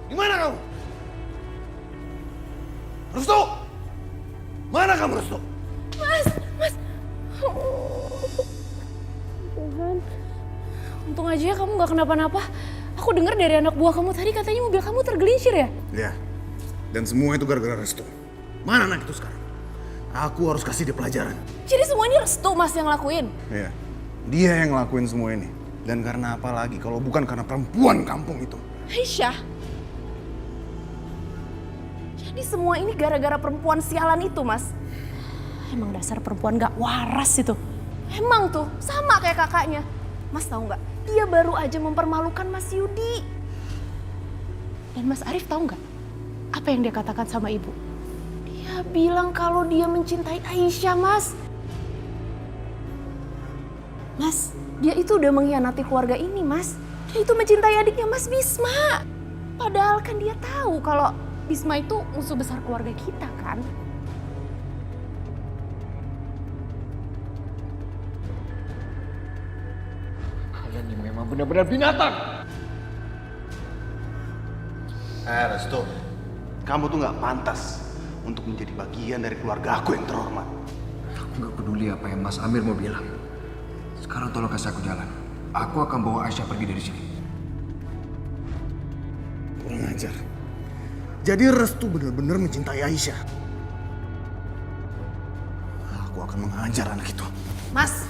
Di mana kamu? Restu! Mana kamu, Restu? Mas. Tuhan. Untung aja ya kamu gak kenapa-napa. Aku dengar dari anak buah kamu tadi katanya mobil kamu tergelincir ya? Iya. Dan semua itu gara-gara Restu. Mana anak itu sekarang? Aku harus kasih dia pelajaran. Jadi semua ini Restu Mas yang lakuin? Iya. Dia yang ngelakuin semua ini. Dan karena apa lagi kalau bukan karena perempuan kampung itu? Aisyah. Jadi semua ini gara-gara perempuan sialan itu, Mas. Emang dasar perempuan gak waras itu. Emang tuh, sama kayak kakaknya. Mas tahu nggak? Dia baru aja mempermalukan Mas Yudi. Dan Mas Arif tahu nggak? Apa yang dia katakan sama ibu? Dia bilang kalau dia mencintai Aisyah, Mas. Mas, dia itu udah mengkhianati keluarga ini, Mas. Dia itu mencintai adiknya Mas Bisma. Padahal kan dia tahu kalau Bisma itu musuh besar keluarga kita kan. Kalian ini memang benar-benar binatang. Restu, kamu tuh nggak pantas untuk menjadi bagian dari keluarga aku yang terhormat. Aku nggak peduli apa yang Mas Amir mau bilang. Sekarang tolong kasih aku jalan. Aku akan bawa Aisyah pergi dari sini. Kurang ajar. Jadi Restu benar-benar mencintai Aisyah. Aku akan mengajar anak itu. Mas,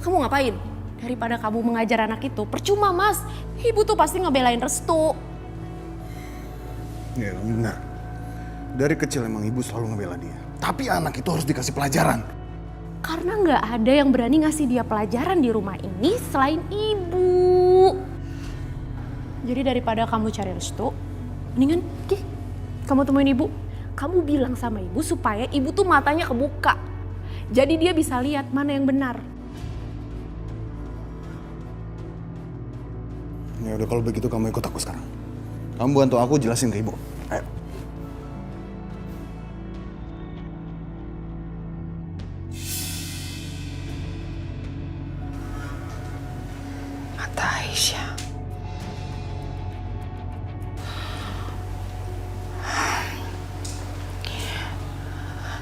kamu ngapain? Daripada kamu mengajar anak itu, percuma Mas. Ibu tuh pasti ngebelain Restu. Ya benar. Dari kecil emang ibu selalu ngebela dia. Tapi anak itu harus dikasih pelajaran. Karena nggak ada yang berani ngasih dia pelajaran di rumah ini selain ibu. Jadi daripada kamu cari Restu, mendingan kamu temuin ibu. Kamu bilang sama ibu supaya ibu tuh matanya kebuka. Jadi dia bisa lihat mana yang benar. Ya udah kalau begitu kamu ikut aku sekarang. Kamu bantu aku jelasin ke ibu. Ayo. Mata Aisyah.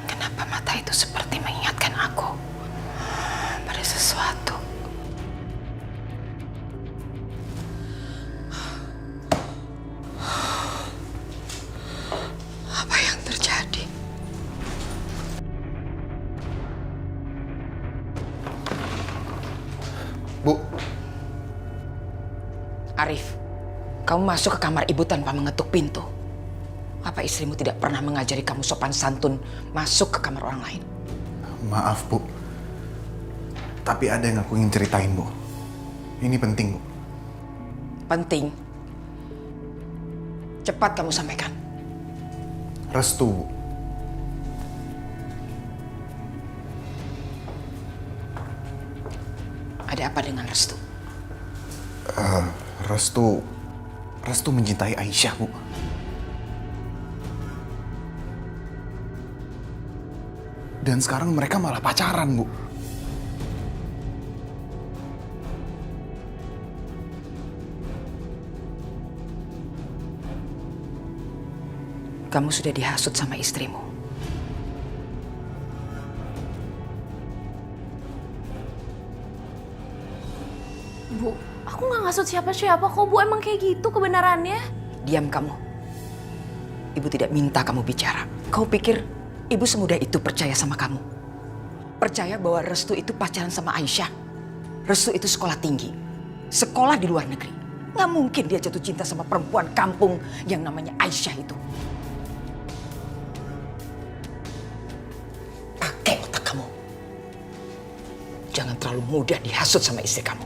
Kenapa mata itu seperti mengingatkan aku pada sesuatu? Apa yang terjadi? Bu, Arif, kamu masuk ke kamar ibu tanpa mengetuk pintu. Apa istrimu tidak pernah mengajari kamu sopan santun masuk ke kamar orang lain? maaf Bu. Tapi ada yang aku ingin ceritain Bu. Ini penting Bu. Penting. Cepat kamu sampaikan. Restu Bu. Ada apa dengan Restu? Restu mencintai Aisyah Bu. Dan sekarang mereka malah pacaran Bu. Kamu sudah dihasut sama istrimu. Bu, aku nggak ngasut siapa-siapa kok Bu. Emang kayak gitu kebenarannya. Diam kamu. Ibu tidak minta kamu bicara. Kau pikir ibu semudah itu percaya sama kamu? Percaya bahwa Restu itu pacaran sama Aisyah? Restu itu sekolah tinggi. Sekolah di luar negeri. Nggak mungkin dia jatuh cinta sama perempuan kampung yang namanya Aisyah itu. Pakai otak kamu. Jangan terlalu mudah dihasut sama istri kamu.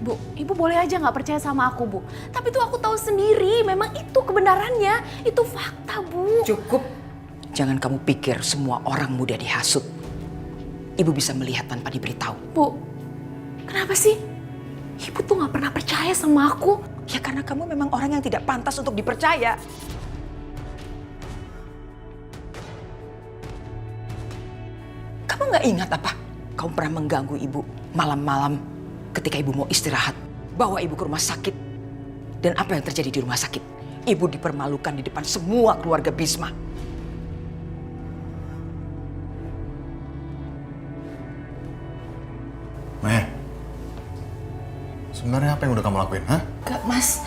Bu, ibu boleh aja nggak percaya sama aku Bu. Tapi tuh aku tahu sendiri, memang itu kebenarannya. Itu fakta Bu. Cukup. Jangan kamu pikir semua orang mudah dihasut. Ibu bisa melihat tanpa diberitahu. Bu, kenapa sih? Ibu tuh nggak pernah percaya sama aku. Ya karena kamu memang orang yang tidak pantas untuk dipercaya. Kamu nggak ingat apa? Kamu pernah mengganggu ibu malam-malam ketika ibu mau istirahat. Bawa ibu ke rumah sakit. Dan apa yang terjadi di rumah sakit? Ibu dipermalukan di depan semua keluarga Bisma. Maya, sebenarnya apa yang udah kamu lakuin, hah? Gak, Mas.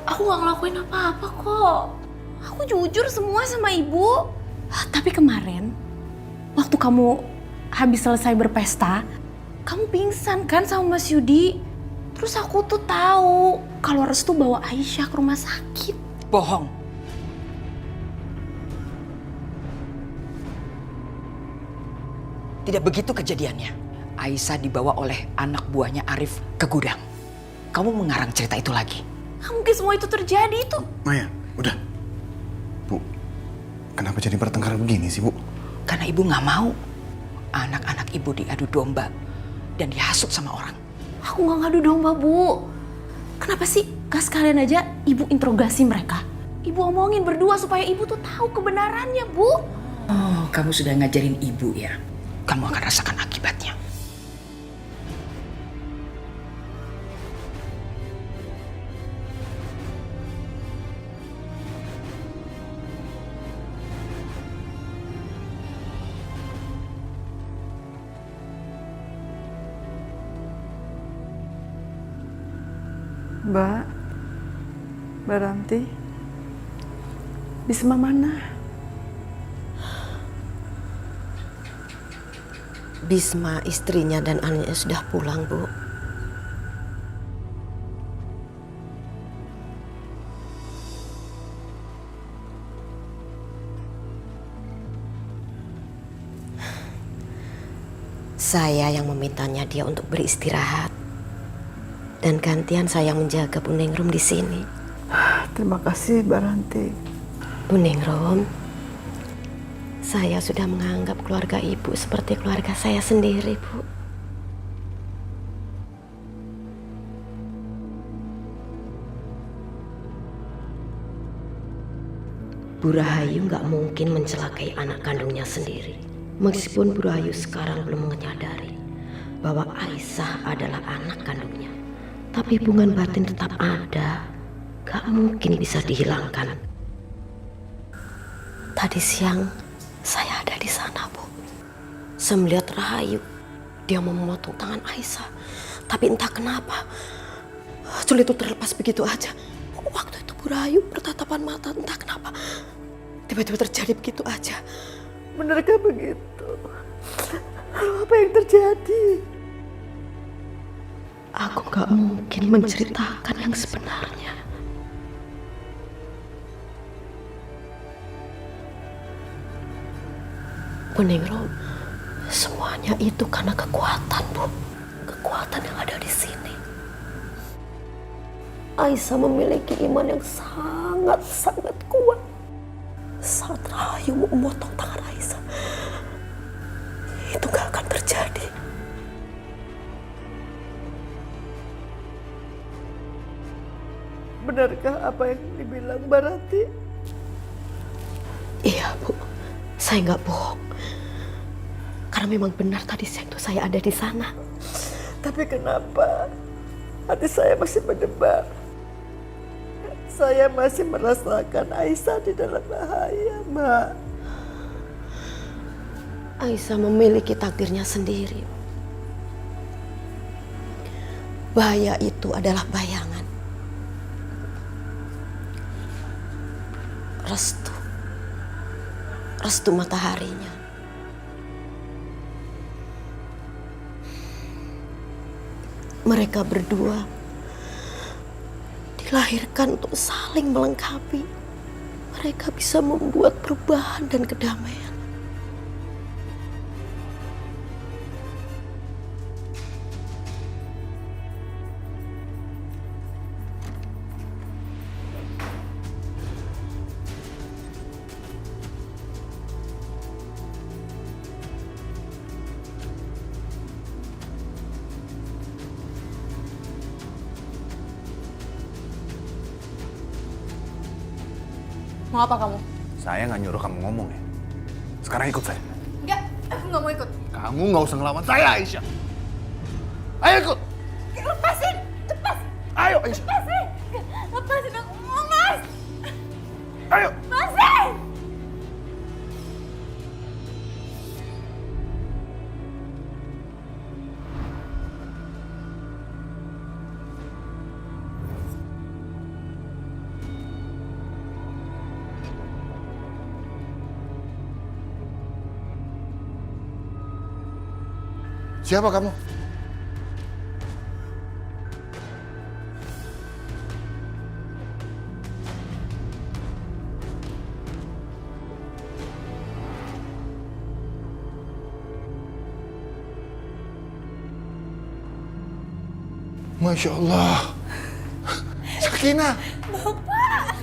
Aku gak ngelakuin apa-apa kok. Aku jujur semua sama ibu. Tapi kemarin, waktu kamu habis selesai berpesta, kamu pingsan kan sama Mas Yudi? Terus aku tuh tahu kalau Restu bawa Aisyah ke rumah sakit. Bohong. Tidak begitu kejadiannya. Aisyah dibawa oleh anak buahnya Arif ke gudang. Kamu mengarang cerita itu lagi. Gak mungkin semua itu terjadi itu. Maya, udah. Bu, kenapa jadi bertengkar begini sih, Bu? Karena ibu nggak mau anak-anak ibu diadu domba dan dihasut sama orang. Aku gak ngadu domba, Bu. Kenapa sih gak sekalian aja ibu interogasi mereka? Ibu omongin berdua supaya ibu tuh tahu kebenarannya, Bu. Oh, kamu sudah ngajarin ibu ya? Kamu akan rasakan akibatnya. Mbak Ranti, Bisma mana? Bisma, istrinya dan anaknya sudah pulang, Bu. Saya yang memintanya dia untuk beristirahat. Dan gantian saya menjaga Bu Ningrum di sini. Terima kasih, Mbak Ranti. Bu Ningrum, saya sudah menganggap keluarga Ibu seperti keluarga saya sendiri, Bu. Bu Rahayu nggak mungkin mencelakai anak kandungnya sendiri. Meskipun Bu Rahayu sekarang belum menyadari bahwa Aisyah adalah anak kandungnya. Tapi hubungan batin tetap ada, gak mungkin bisa dihilangkan. Tadi siang saya ada di sana, Bu. Saya melihat Rahayu, dia memotong tangan Aisyah. Tapi entah kenapa, sulit itu terlepas begitu aja. Waktu itu Bu Rahayu bertatapan mata, entah kenapa tiba-tiba terjadi begitu aja. Benarkah begitu? Apa yang terjadi? Aku gak mungkin menceritakan yang sebenarnya. Bu Ningrum, semuanya itu karena kekuatan, Bu. Kekuatan yang ada di sini. Aisyah memiliki iman yang sangat-sangat kuat. Saat Rahayu memotong tangan Aisyah, itu gak akan terjadi. Benarkah apa yang dibilang Mbak Ranti? Iya, Bu. Saya nggak bohong. Karena memang benar tadi siang itu saya ada di sana. Tapi kenapa hati saya masih berdebar? Saya masih merasakan Aisyah di dalam bahaya, Mbak. Aisyah memiliki takdirnya sendiri. Bahaya itu adalah bayangan. Restu mataharinya. Mereka berdua dilahirkan untuk saling melengkapi. Mereka bisa membuat perubahan dan kedamaian. Mau apa kamu? Saya nggak nyuruh kamu ngomong ya. Sekarang ikut saya. Enggak, aku nggak mau ikut. Kamu nggak usah ngelawan saya, Aisyah. Ayo ikut. Lepasin, cepat. Ayo, Aisyah. Lepasin. Siapa kamu? Masya Allah. Sakinah. Bapak.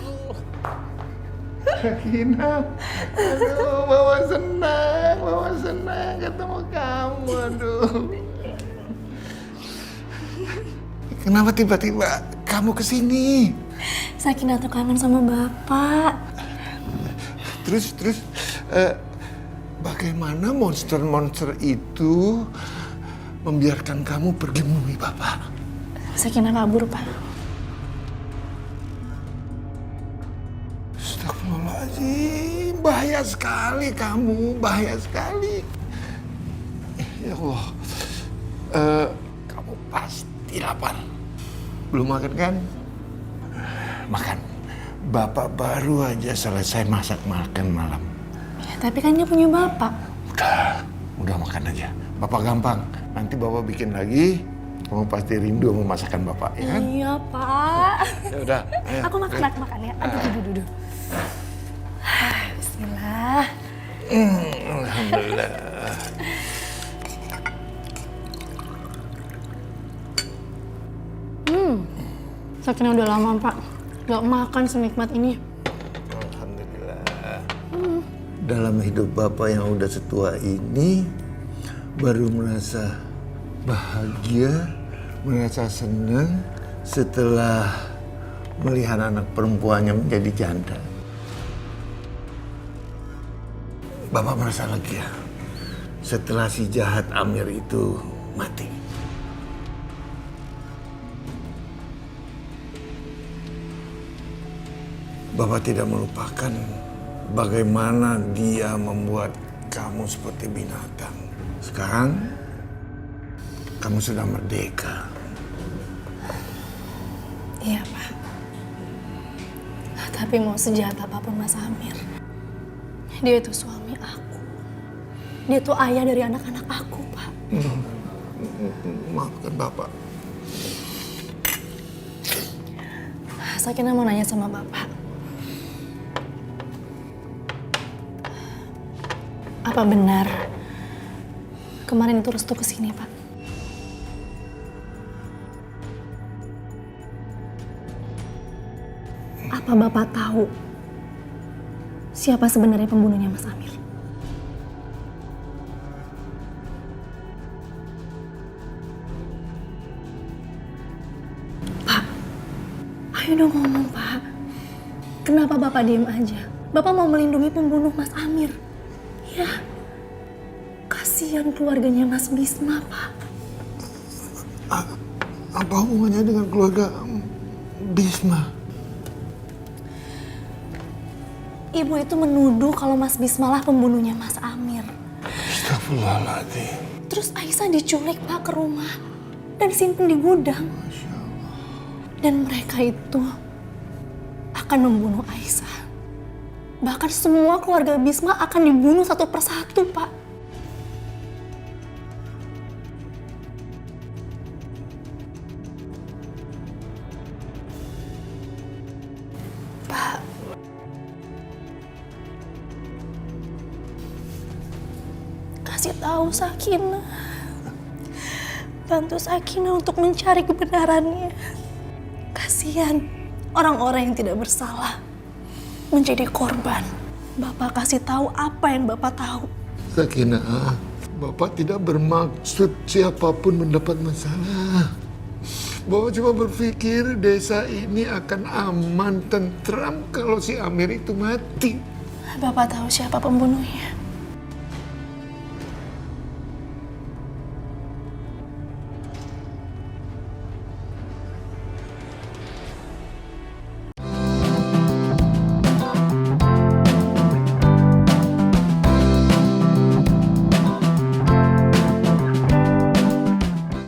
Sakinah. Aduh, Bapak senang ketemu kamu. Aduh. Kenapa tiba-tiba kamu kesini? Sakinah tuh kangen sama Bapak. Terus, bagaimana monster-monster itu membiarkan kamu pergi menemui Bapak? Sakinah kabur, Pak. Astagfirullahaladzim, bahaya sekali kamu, bahaya sekali. Ya Allah, kamu pasti lapar. Belum makan kan? Makan. Bapak baru aja selesai masak makan malam. Ya, tapi kan dia punya Bapak. Udah makan aja. Bapak gampang. Nanti Bapak bikin lagi. Kamu pasti rindu sama masakan Bapak, ya kan? Iya, Pak. Ya udah. Ayo. Aku makan ya. Aduh. Bismillah. Alhamdulillah. Sakinah udah lama, Pak. Gak makan senikmat ini. Alhamdulillah. Dalam hidup Bapak yang udah setua ini, baru merasa bahagia, merasa senang setelah melihat anak perempuannya menjadi janda. Bapak merasa lega setelah si jahat Amir itu mati. Bapak tidak melupakan bagaimana dia membuat kamu seperti binatang. Sekarang kamu sudah merdeka. Iya, Pak. Tapi mau sejahat apapun Mas Amir, dia itu suami aku. Dia itu ayah dari anak-anak aku, Pak. Maafkan Bapak. Sakinah mau nanya sama Bapak. Apa benar kemarin itu Restu kesini, Pak? Apa Bapak tahu siapa sebenarnya pembunuhnya Mas Amir? Pak, ayo dong ngomong, Pak. Kenapa Bapak diem aja? Bapak mau melindungi pembunuh Mas Amir. Ya, kasihan keluarganya Mas Bisma, Pak. Apa hubungannya dengan keluarga Bisma? Ibu itu menuduh kalau Mas Bisma lah pembunuhnya Mas Amir. Astagfirullahaladzim. Terus Aisyah diculik, Pak, ke rumah dan disimpan di gudang. Dan mereka itu akan membunuh Aisyah. Bahkan semua keluarga Bisma akan dibunuh satu persatu, Pak. Pak, kasih tahu Sakinah. Bantu Sakinah untuk mencari kebenarannya. Kasihan orang-orang yang tidak bersalah menjadi korban. Bapak kasih tahu apa yang Bapak tahu. Sakinah, Bapak tidak bermaksud siapapun mendapat masalah. Bapak cuma berpikir desa ini akan aman, tentram kalau si Amir itu mati. Bapak tahu siapa pembunuhnya?